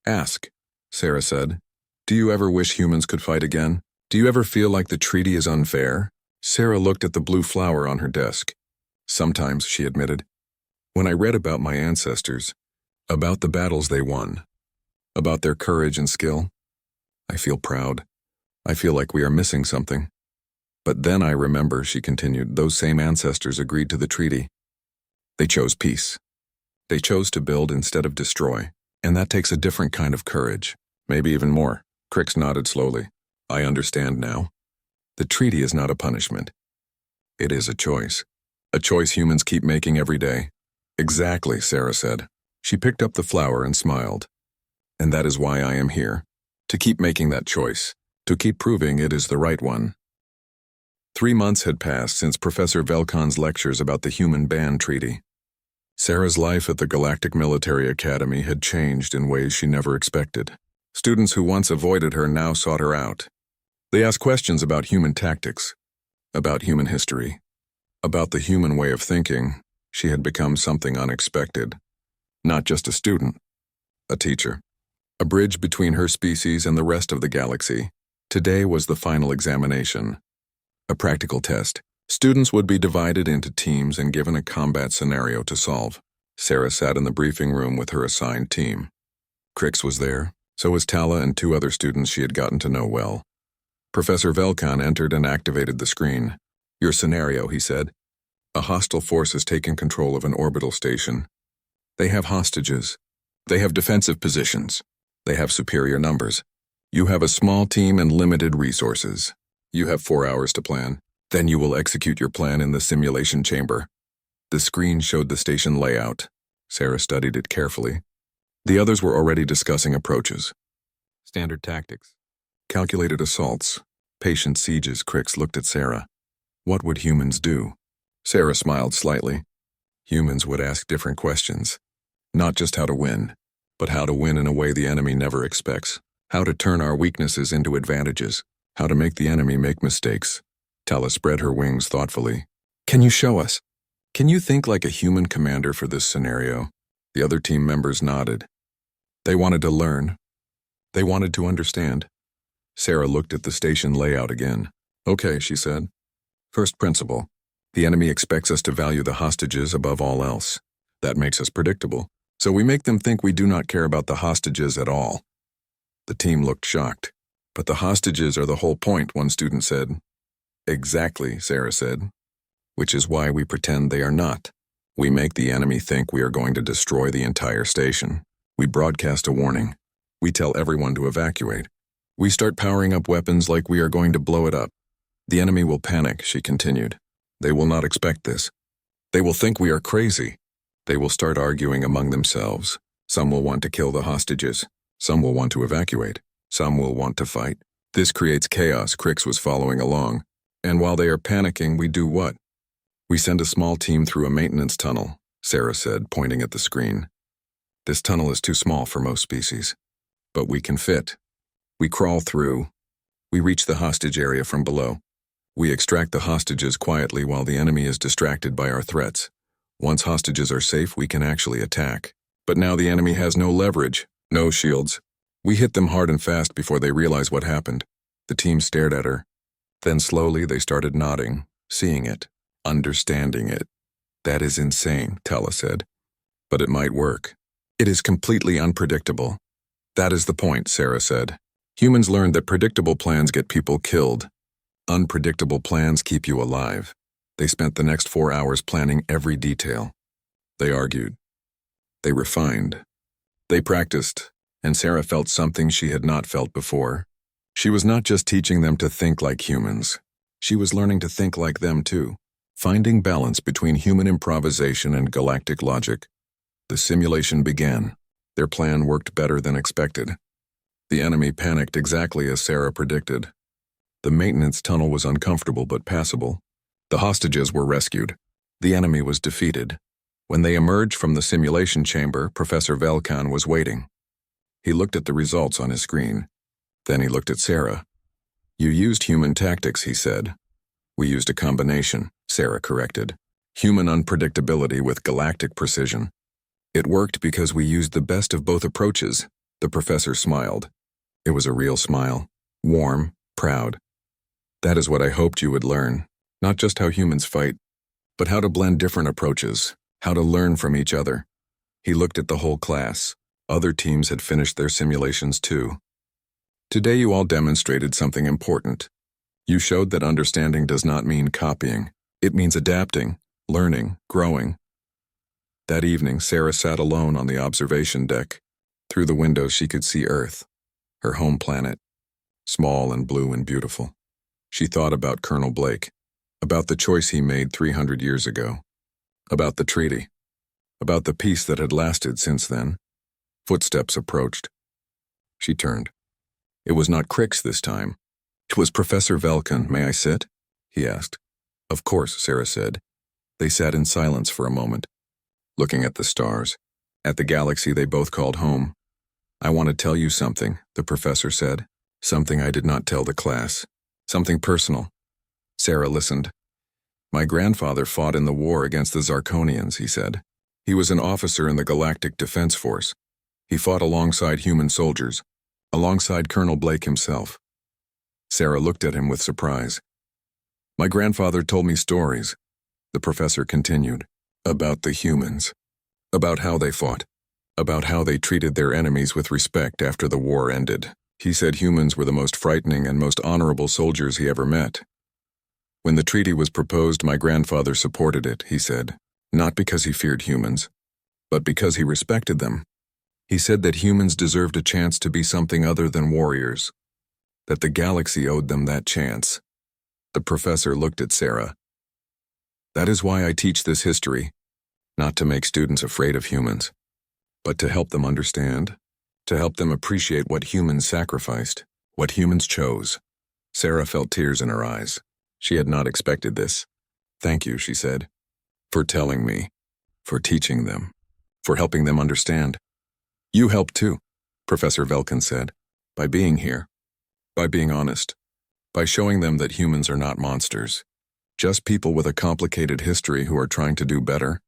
Ask, Sarah said. Do you ever wish humans could fight again? Do you ever feel like the treaty is unfair? Sarah looked at the blue flower on her desk. Sometimes, she admitted. When I read about my ancestors, about the battles they won, about their courage and skill, I feel proud. I feel like we are missing something. But then I remember, she continued, those same ancestors agreed to the treaty. They chose peace. They chose to build instead of destroy, and that takes a different kind of courage, maybe even more. Crix nodded slowly. I understand now. The treaty is not a punishment. It is a choice. A choice humans keep making every day. Exactly, Sarah said. She picked up the flower and smiled. And that is why I am here. To keep making that choice. To keep proving it is the right one. 3 months had passed since Professor Velkon's lectures about the Human Ban Treaty. Sarah's life at the Galactic Military Academy had changed in ways she never expected. Students who once avoided her now sought her out. They asked questions about human tactics, about human history, about the human way of thinking. She had become something unexpected. Not just a student, a teacher. A bridge between her species and the rest of the galaxy. Today was the final examination. A practical test. Students would be divided into teams and given a combat scenario to solve. Sarah sat in the briefing room with her assigned team. Crix was there, so was Tala and 2 other students she had gotten to know well. Professor Velkan entered and activated the screen. Your scenario, he said. A hostile force has taken control of an orbital station. They have hostages. They have defensive positions. They have superior numbers. You have a small team and limited resources. You have 4 hours to plan. Then you will execute your plan in the simulation chamber. The screen showed the station layout. Sarah studied it carefully. The others were already discussing approaches. Standard tactics. Calculated assaults. Patient sieges. Crix looked at Sarah. What would humans do? Sarah smiled slightly. Humans would ask different questions. Not just how to win, but how to win in a way the enemy never expects. How to turn our weaknesses into advantages. How to make the enemy make mistakes. Tala spread her wings thoughtfully. Can you show us? Can you think like a human commander for this scenario? The other team members nodded. They wanted to learn. They wanted to understand. Sarah looked at the station layout again. Okay, she said. First principle. The enemy expects us to value the hostages above all else. That makes us predictable. So we make them think we do not care about the hostages at all. The team looked shocked. But the hostages are the whole point, one student said. Exactly, Sarah said. Which is why we pretend they are not. We make the enemy think we are going to destroy the entire station. We broadcast a warning. We tell everyone to evacuate. We start powering up weapons like we are going to blow it up. The enemy will panic, she continued. They will not expect this. They will think we are crazy. They will start arguing among themselves. Some will want to kill the hostages. Some will want to evacuate. Some will want to fight. This creates chaos. Crix was following along. And while they are panicking, we do what? We send a small team through a maintenance tunnel, Sarah said, pointing at the screen. This tunnel is too small for most species. But we can fit. We crawl through. We reach the hostage area from below. We extract the hostages quietly while the enemy is distracted by our threats. Once hostages are safe, we can actually attack. But now the enemy has no leverage, no shields. We hit them hard and fast before they realize what happened. The team stared at her. Then slowly they started nodding, seeing it, understanding it. That is insane, Tala said. But it might work. It is completely unpredictable. That is the point, Sarah said. Humans learned that predictable plans get people killed. Unpredictable plans keep you alive. They spent the next 4 hours planning every detail. They argued. They refined. They practiced, and Sarah felt something she had not felt before. She was not just teaching them to think like humans. She was learning to think like them too, finding balance between human improvisation and galactic logic. The simulation began. Their plan worked better than expected. The enemy panicked exactly as Sarah predicted. The maintenance tunnel was uncomfortable but passable. The hostages were rescued. The enemy was defeated. When they emerged from the simulation chamber, Professor Velkan was waiting. He looked at the results on his screen. Then he looked at Sarah. You used human tactics, he said. We used a combination, Sarah corrected. Human unpredictability with galactic precision. It worked because we used the best of both approaches. The professor smiled. It was a real smile. Warm, proud. That is what I hoped you would learn. Not just how humans fight, but how to blend different approaches, how to learn from each other. He looked at the whole class. Other teams had finished their simulations too. Today you all demonstrated something important. You showed that understanding does not mean copying. It means adapting, learning, growing. That evening, Sarah sat alone on the observation deck. Through the window, she could see Earth, her home planet, small and blue and beautiful. She thought about Colonel Blake, about the choice he made 300 years ago, about the treaty, about the peace that had lasted since then. Footsteps approached. She turned. It was not Crix this time. It was Professor Velkin. "May I sit?" he asked. "Of course," Sarah said. They sat in silence for a moment, looking at the stars, at the galaxy they both called home. "I want to tell you something," the professor said. "Something I did not tell the class. Something personal." Sarah listened. "My grandfather fought in the war against the Zarkonians," he said. "He was an officer in the Galactic Defense Force. He fought alongside human soldiers, alongside Colonel Blake himself." Sarah looked at him with surprise. "My grandfather told me stories," the professor continued, "about the humans, about how they fought, about how they treated their enemies with respect after the war ended. He said humans were the most frightening and most honorable soldiers he ever met. When the treaty was proposed, my grandfather supported it," he said, "not because he feared humans, but because he respected them. He said that humans deserved a chance to be something other than warriors, that the galaxy owed them that chance." The professor looked at Sarah. "That is why I teach this history, not to make students afraid of humans, but to help them understand, to help them appreciate what humans sacrificed, what humans chose." Sarah felt tears in her eyes. She had not expected this. "Thank you," she said, "for telling me, for teaching them, for helping them understand." "You helped too," Professor Velkin said, "by being here, by being honest, by showing them that humans are not monsters, just people with a complicated history who are trying to do better."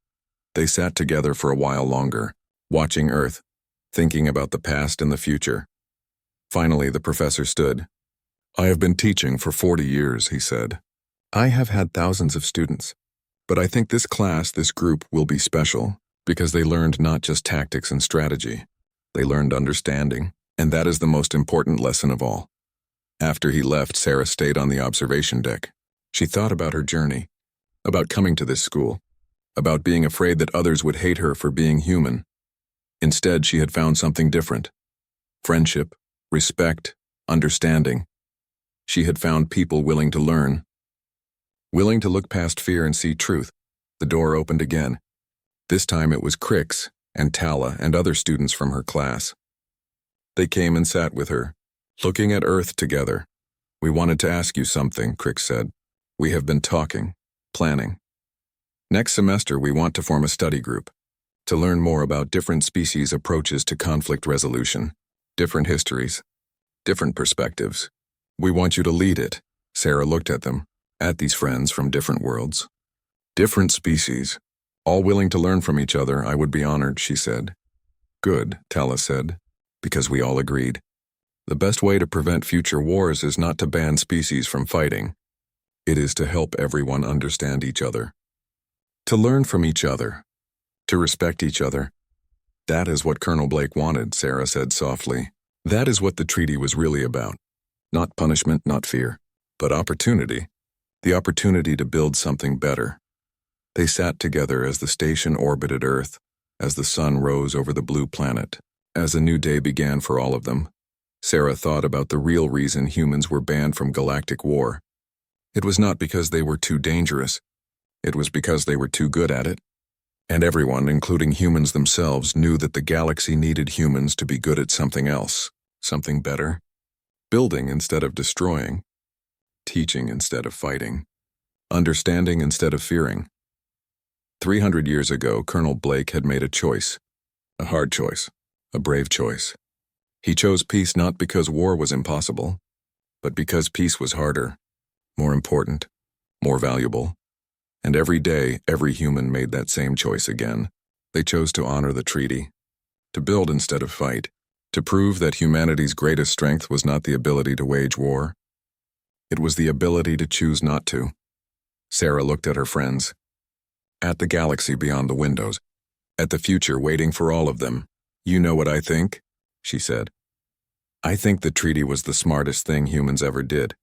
They sat together for a while longer, watching Earth, thinking about the past and the future. Finally, the professor stood. "I have been teaching for 40 years, he said. "I have had thousands of students, but I think this class, this group, will be special because they learned not just tactics and strategy. They learned understanding, and that is the most important lesson of all." After he left, Sarah stayed on the observation deck. She thought about her journey, about coming to this school, about being afraid that others would hate her for being human. Instead, she had found something different. Friendship, respect, understanding. She had found people willing to learn, willing to look past fear and see truth. The door opened again. This time it was Crix and Tala and other students from her class. They came and sat with her, looking at Earth together. "We wanted to ask you something," Crix said. "We have been talking, planning. Next semester we want to form a study group, to learn more about different species' approaches to conflict resolution, different histories, different perspectives. We want you to lead it." Sarah looked at them, at these friends from different worlds. "Different species, all willing to learn from each other. I would be honored," she said. "Good," Tala said, because we all agreed. "The best way to prevent future wars is not to ban species from fighting. It is to help everyone understand each other, to learn from each other, to respect each other." "That is what Colonel Blake wanted," Sarah said softly. "That is what the treaty was really about. Not punishment, not fear, but opportunity. The opportunity to build something better." They sat together as the station orbited Earth, as the sun rose over the blue planet, as a new day began for all of them. Sarah thought about the real reason humans were banned from galactic war. It was not because they were too dangerous. It was because they were too good at it. And everyone, including humans themselves, knew that the galaxy needed humans to be good at something else, something better. Building instead of destroying, teaching instead of fighting, understanding instead of fearing. 300 years ago, Colonel Blake had made a choice, a hard choice, a brave choice. He chose peace not because war was impossible, but because peace was harder, more important, more valuable. And every day, every human made that same choice again. They chose to honor the treaty, to build instead of fight, to prove that humanity's greatest strength was not the ability to wage war. It was the ability to choose not to. Sarah looked at her friends, at the galaxy beyond the windows, at the future waiting for all of them. "You know what I think?" she said. "I think the treaty was the smartest thing humans ever did,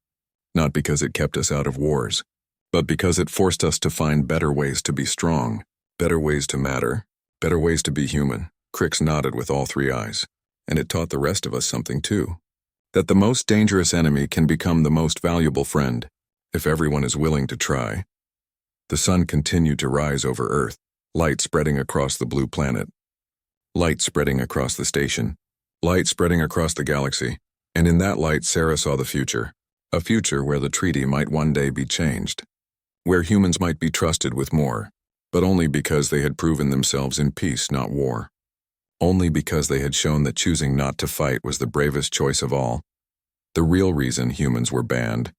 not because it kept us out of wars, but because it forced us to find better ways to be strong, better ways to matter, Better ways to be human, Crix nodded with all three eyes, and it taught the rest of us something too. That the most dangerous enemy can become the most valuable friend, if everyone is willing to try. The sun continued to rise over Earth, light spreading across the blue planet. Light spreading across the station. Light spreading across the galaxy. And in that light, Sarah saw the future. A future where the treaty might one day be changed. Where humans might be trusted with more, but only because they had proven themselves in peace, not war. Only because they had shown that choosing not to fight was the bravest choice of all. The real reason humans were banned